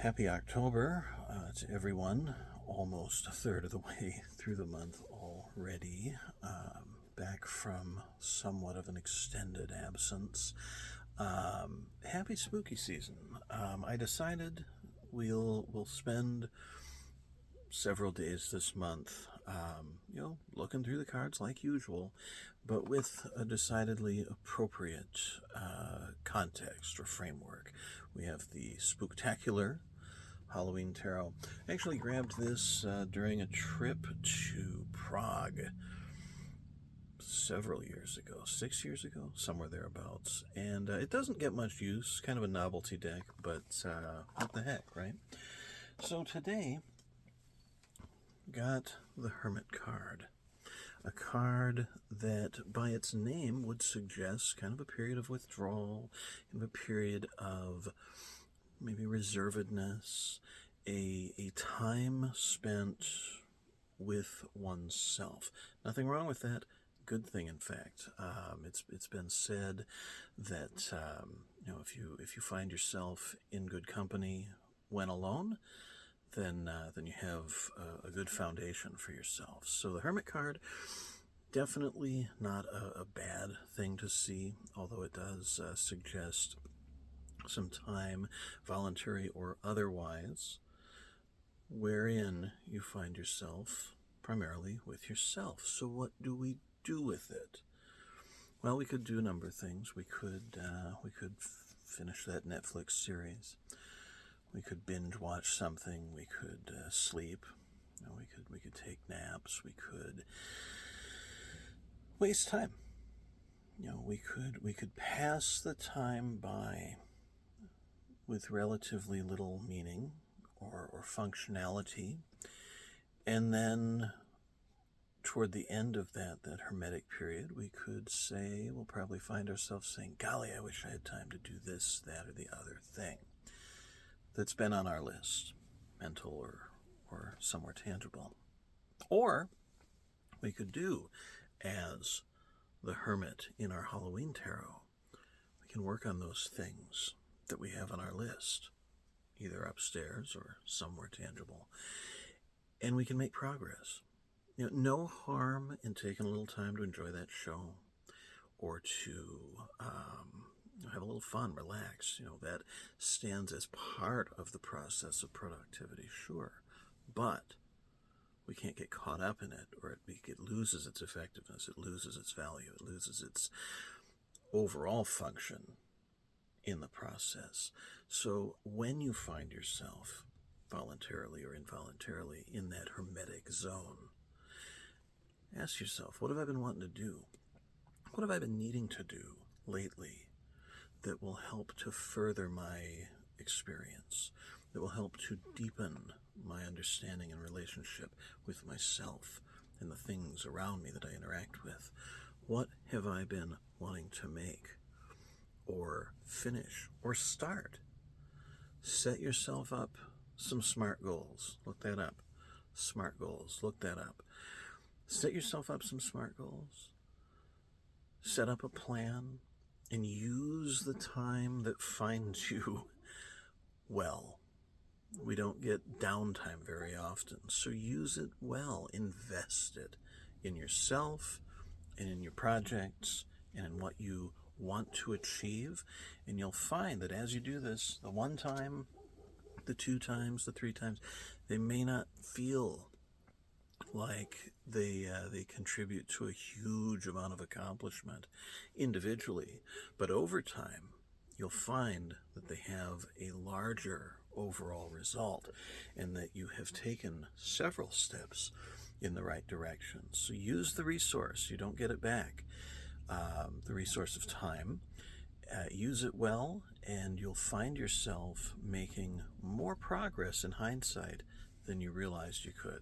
Happy October to everyone. Almost a third of the way through the month already. Back from somewhat of an extended absence. Happy spooky season. I decided we'll spend several days this month, looking through the cards like usual, but with a decidedly appropriate context or framework. We have the Spooktacular Halloween Tarot. I actually grabbed this during a trip to Prague several years ago, 6 years ago, somewhere thereabouts. And it doesn't get much use, kind of a novelty deck, but what the heck, right? So today, got the Hermit card. A card that, by its name, would suggest kind of a period of withdrawal, kind of a period of maybe reservedness, a time spent with oneself. Nothing wrong with that. Good thing, in fact. It's been said that if you find yourself in good company when alone, then you have a good foundation for yourself. So the Hermit card, definitely not a bad thing to see, although it does suggest some time, voluntary or otherwise, wherein you find yourself primarily with yourself. So what do we do with it? Well, we could do a number of things. We could finish that Netflix series. We could binge watch something. We could sleep. We could take naps. We could waste time. We could pass the time by with relatively little meaning or functionality, and then toward the end of that hermetic period, we could say, we'll probably find ourselves saying, golly, I wish I had time to do this, that, or the other thing that's been on our list, mental or somewhere tangible. Or we could do as the Hermit in our Halloween tarot. We can work on those things that we have on our list, either upstairs or somewhere tangible, and we can make progress. No harm in taking a little time to enjoy that show or to have a little fun, relax. That stands as part of the process of productivity, sure, but we can't get caught up in it, or it loses its effectiveness, it loses its value, it loses its overall function in the process. So when you find yourself voluntarily or involuntarily in that hermetic zone, ask yourself, what have I been wanting to do? What have I been needing to do lately that will help to further my experience, that will help to deepen my understanding and relationship with myself and the things around me that I interact with? What have I been wanting to make or finish or start? Set yourself up some SMART goals. Look that up. SMART goals. Look that up. Set yourself up some SMART goals. Set up a plan and use the time that finds you well. We don't get downtime very often, so use it well. Invest it in yourself and in your projects and in what you want to achieve, and you'll find that as you do this, the one time, the two times, the three times, they may not feel like they contribute to a huge amount of accomplishment individually, but over time you'll find that they have a larger overall result and that you have taken several steps in the right direction. So use the resource. You don't get it back. The resource of time. Use it well, and you'll find yourself making more progress in hindsight than you realized you could.